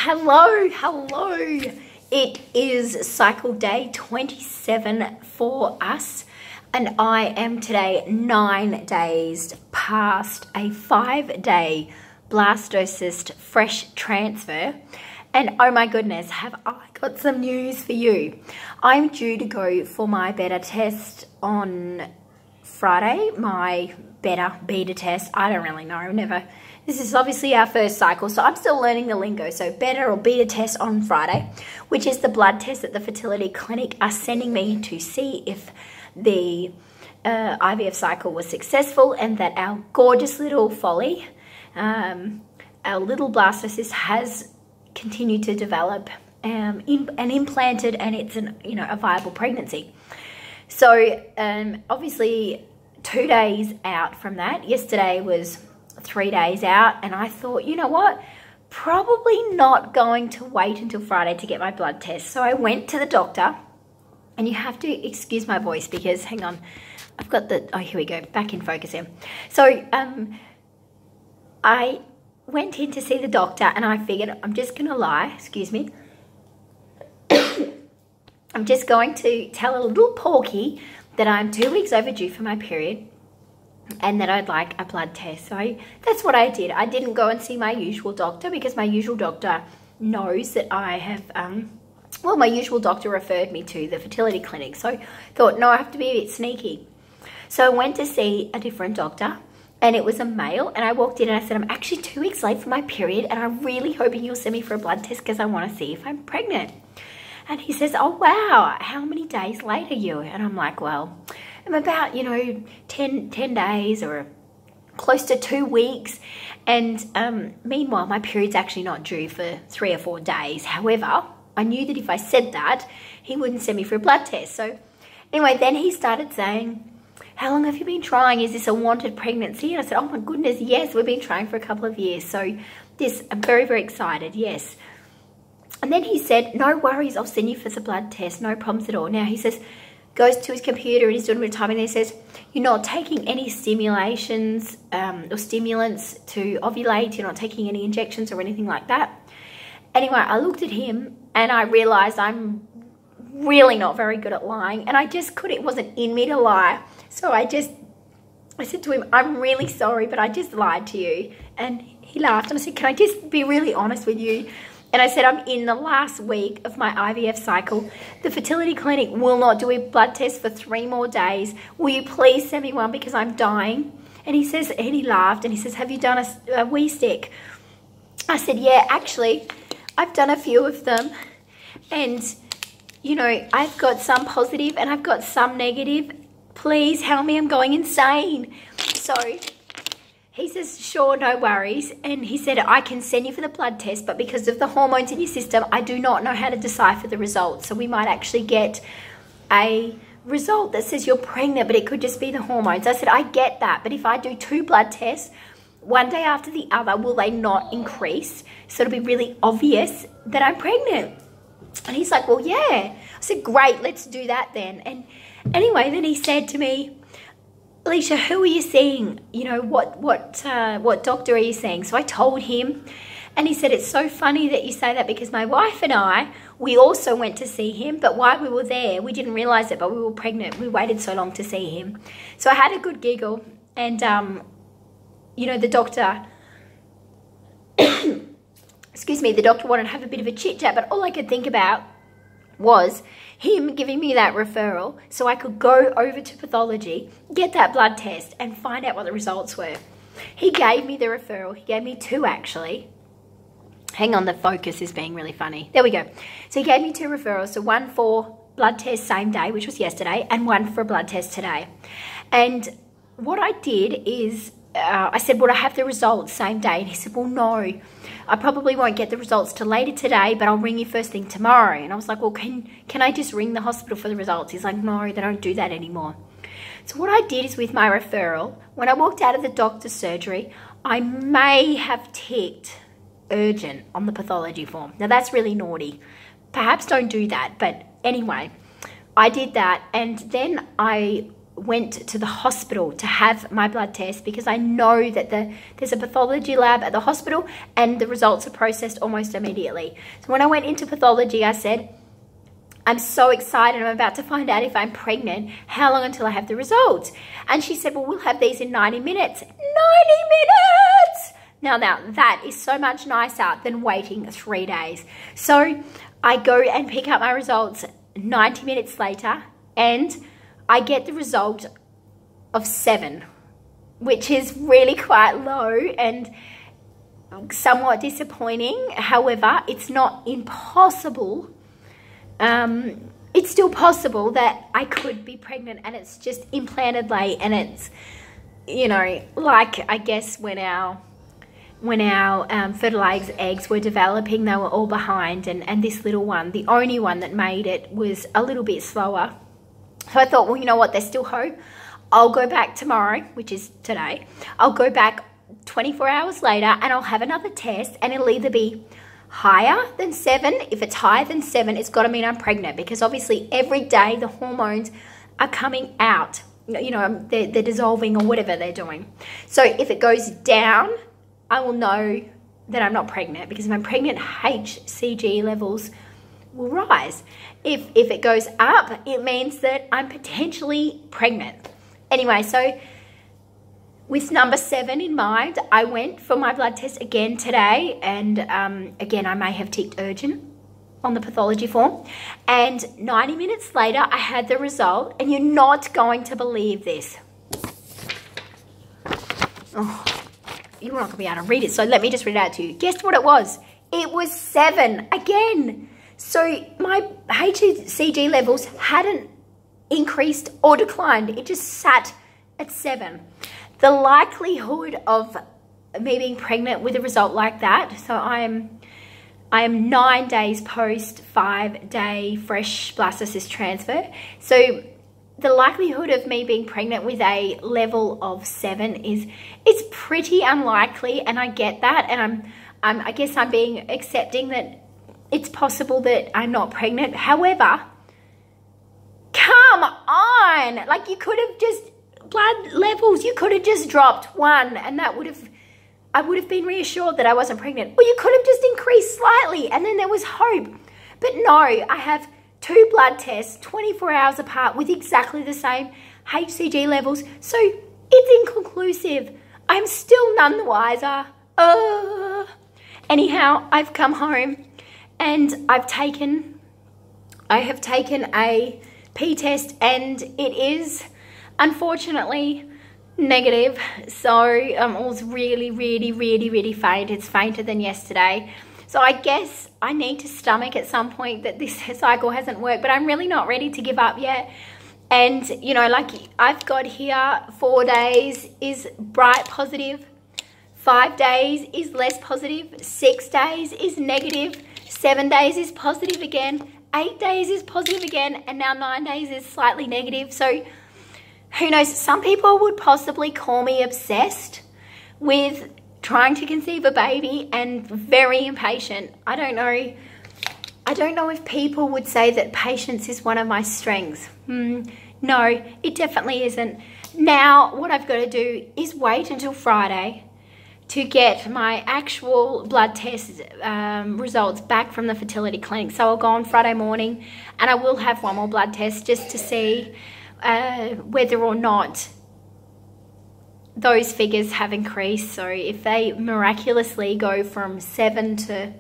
Hello. It is cycle day 27 for us, and I am today 9 days past a 5-day blastocyst fresh transfer. And oh my goodness, have I got some news for you. I'm due to go for my beta test on Friday, my beta test. I don't really know, this is obviously our first cycle, so I'm still learning the lingo. So beta or beta test on Friday, which is the blood test that the fertility clinic are sending me to see if the IVF cycle was successful and that our gorgeous little folly, our little blastocyst has continued to develop and implanted, and it's a viable pregnancy. So obviously 2 days out from that. Yesterday was 3 days out, and I thought, you know what, probably not going to wait until Friday to get my blood test. So I went to the doctor, and you have to excuse my voice because, hang on, I've got the, oh, here we go, back in focus here. So I went in to see the doctor, and I figured I'm just gonna lie, excuse me, I'm just going to tell a little porky that I'm 2 weeks overdue for my period and that I'd like a blood test. So that's what I did. I didn't go and see my usual doctor because my usual doctor knows that I have, well, my usual doctor referred me to the fertility clinic. So I thought, no, I have to be a bit sneaky. So I went to see a different doctor, and it was a male, and I walked in and I said, I'm actually 2 weeks late for my period, and I'm really hoping you'll send me for a blood test because I want to see if I'm pregnant. And he says, oh, wow, how many days late are you? And I'm like, well, I'm about, 10 days or close to 2 weeks. And meanwhile, my period's actually not due for 3 or 4 days. However, I knew that if I said that, he wouldn't send me for a blood test. So anyway, then he started saying, how long have you been trying? Is this a wanted pregnancy? And I said, oh my goodness, yes, we've been trying for a couple of years. So this, I'm very, very excited, yes. And then he said, no worries, I'll send you for the blood test, no problems at all. Now he says, goes to his computer and he's doing a bit of timing, and he says, you're not taking any stimulations or stimulants to ovulate, you're not taking any injections or anything like that. Anyway, I looked at him and I realized I'm really not very good at lying, and I just couldn't, it wasn't in me to lie. So I said to him, I'm really sorry, but I just lied to you. And he laughed, and I said, can I just be really honest with you? And I said, I'm in the last week of my IVF cycle. The fertility clinic will not do a blood test for 3 more days. Will you please send me one because I'm dying? And he says, and he laughed, and he says, have you done a wee stick? I said, yeah, actually, I've done a few of them. And, I've got some positive and I've got some negative. Please help me, I'm going insane. So he says, sure, no worries. And he said, I can send you for the blood test, but because of the hormones in your system, I do not know how to decipher the results. So we might actually get a result that says you're pregnant, but it could just be the hormones. I said, I get that, but if I do 2 blood tests, one day after the other, will they not increase? So it'll be really obvious that I'm pregnant. And he's like, well, yeah. I said, great, let's do that then. And anyway, then he said to me, Alicia, who are you seeing? What doctor are you seeing? So I told him, and he said, it's so funny that you say that because my wife and I, we also went to see him, but while we were there, we didn't realize it, but we were pregnant. We waited so long to see him. So I had a good giggle, and, the doctor, excuse me, the doctor wanted to have a bit of a chit chat, but all I could think about was him giving me that referral so I could go over to pathology, get that blood test, and find out what the results were. He gave me the referral. He gave me 2 actually. Hang on, the focus is being really funny. There we go. So he gave me 2 referrals. So one for blood test same day, which was yesterday, and one for a blood test today. And what I did is I said, would I have the results same day? And he said, well, no, I probably won't get the results till later today, but I'll ring you first thing tomorrow. And I was like, well, can I just ring the hospital for the results? He's like, no, they don't do that anymore. So what I did is with my referral, when I walked out of the doctor's surgery, I may have ticked urgent on the pathology form. Now that's really naughty. Perhaps don't do that. But anyway, I did that. And then I went to the hospital to have my blood test because I know that there's a pathology lab at the hospital and the results are processed almost immediately. So when I went into pathology, I said, I'm so excited. I'm about to find out if I'm pregnant. How long until I have the results? And she said, well, we'll have these in 90 minutes. 90 minutes! Now, that is so much nicer than waiting 3 days. So I go and pick up my results 90 minutes later, and I get the result of 7, which is really quite low and somewhat disappointing. However, it's not impossible. It's still possible that I could be pregnant, and it's just implanted late, and it's, you know, like I guess when our fertilized eggs were developing, they were all behind, and this little one, the only one that made it, was a little bit slower. So I thought, well, you know what, there's still hope. I'll go back tomorrow, which is today. I'll go back 24 hours later and I'll have another test, and it'll either be higher than 7. If it's higher than 7, it's got to mean I'm pregnant, because obviously every day the hormones are coming out. You know, they're dissolving or whatever they're doing. So if it goes down, I will know that I'm not pregnant, because if I'm pregnant, HCG levels will rise. If it goes up, it means that I'm potentially pregnant. Anyway, so with number 7 in mind, I went for my blood test again today, and again, I may have ticked urgent on the pathology form, and 90 minutes later, I had the result, and you're not going to believe this. Oh, you're not going to be able to read it, so let me just read it out to you. Guess what it was? It was 7 again. So my HCG levels hadn't increased or declined. It just sat at 7. The likelihood of me being pregnant with a result like that, so I am 9 days post 5-day fresh blastocyst transfer. So the likelihood of me being pregnant with a level of 7 it's pretty unlikely, and I get that, and I guess I'm being accepting that it's possible that I'm not pregnant. However, come on, like, you could have just, blood levels, you could have just dropped 1, and I would have been reassured that I wasn't pregnant. Or you could have just increased slightly, and then there was hope. But no, I have 2 blood tests 24 hours apart with exactly the same HCG levels, so it's inconclusive. I'm still none the wiser. Anyhow, I've come home and I have taken a P test, and it is unfortunately negative. So I was really faint. It's fainter than yesterday. So I guess I need to stomach at some point that this cycle hasn't worked, but I'm really not ready to give up yet. And, you know, like I've got here, 4 days is bright positive, 5 days is less positive, 6 days is negative, 7 days is positive again, 8 days is positive again, and now 9 days is slightly negative. So who knows, some people would possibly call me obsessed with trying to conceive a baby and very impatient. I don't know if people would say that patience is one of my strengths. No, it definitely isn't. Now, what I've got to do is wait until Friday to get my actual blood test results back from the fertility clinic. So I'll go on Friday morning, and I will have one more blood test just to see whether or not those figures have increased. So if they miraculously go from 7 to,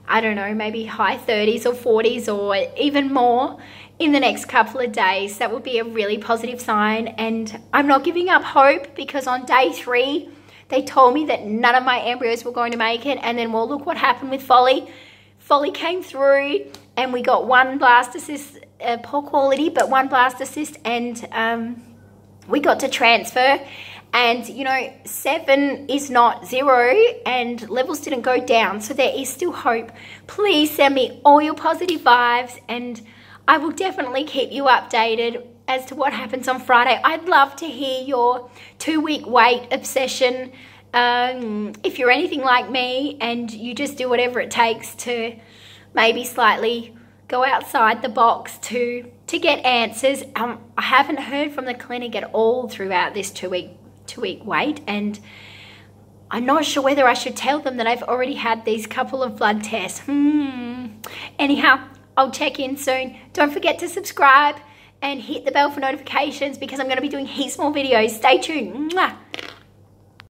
I don't know, maybe high 30s or 40s or even more in the next couple of days, that would be a really positive sign. And I'm not giving up hope, because on day 3, they told me that none of my embryos were going to make it. And then, well, look what happened with Folly. Folly came through, and we got 1 blastocyst, poor quality, but 1 blastocyst, and we got to transfer. And, you know, 7 is not 0, and levels didn't go down. So there is still hope. Please send me all your positive vibes, and I will definitely keep you updated as to what happens on Friday. I'd love to hear your 2-week wait obsession. If you're anything like me and you just do whatever it takes to maybe slightly go outside the box to get answers. I haven't heard from the clinic at all throughout this two week wait, and I'm not sure whether I should tell them that I've already had these couple of blood tests. Anyhow, I'll check in soon. Don't forget to subscribe and hit the bell for notifications because I'm going to be doing heaps more videos. Stay tuned. Mwah.